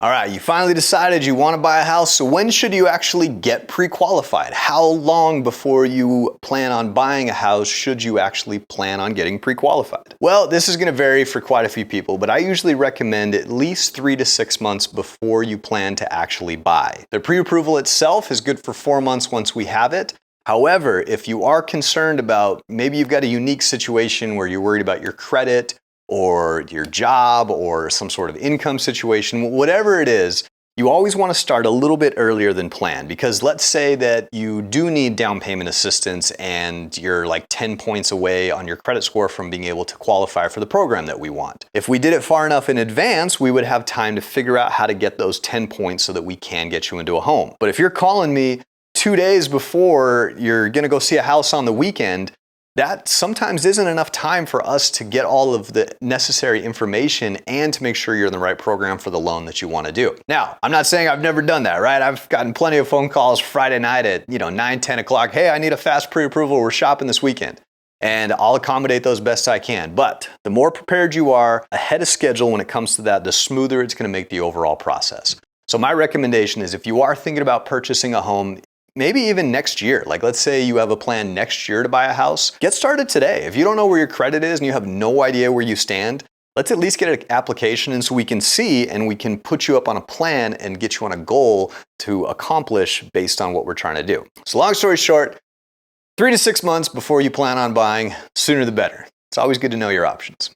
All right, you finally decided you want to buy a house, so when should you actually get pre-qualified? How long before you plan on buying a house should you actually plan on getting pre-qualified? Well, this is going to vary for quite a few people, but I usually recommend at least 3 to 6 months before you plan to actually buy. The pre-approval itself is good for 4 months once we have it. However, if you are concerned about, maybe you've got a unique situation where you're worried about your credit, or your job, or some sort of income situation, whatever it is, you always want to start a little bit earlier than planned, because let's say that you do need down payment assistance and you're like 10 points away on your credit score from being able to qualify for the program that we want. If we did it far enough in advance, we would have time to figure out how to get those 10 points so that we can get you into a home. But if you're calling me 2 days before you're going to go see a house on the weekend, that sometimes isn't enough time for us to get all of the necessary information and to make sure you're in the right program for the loan that you want to do. Now, I'm not saying I've never done that, right? I've gotten plenty of phone calls Friday night at 9, 10 o'clock. Hey, I need a fast pre-approval. We're shopping this weekend. And I'll accommodate those best I can. But the more prepared you are ahead of schedule when it comes to that, the smoother it's going to make the overall process. So my recommendation is, if you are thinking about purchasing a home, maybe even next year, like let's say you have a plan next year to buy a house, get started today. If you don't know where your credit is and you have no idea where you stand, let's at least get an application in so we can see and we can put you up on a plan and get you on a goal to accomplish based on what we're trying to do. So long story short, 3 to 6 months before you plan on buying, sooner the better. It's always good to know your options.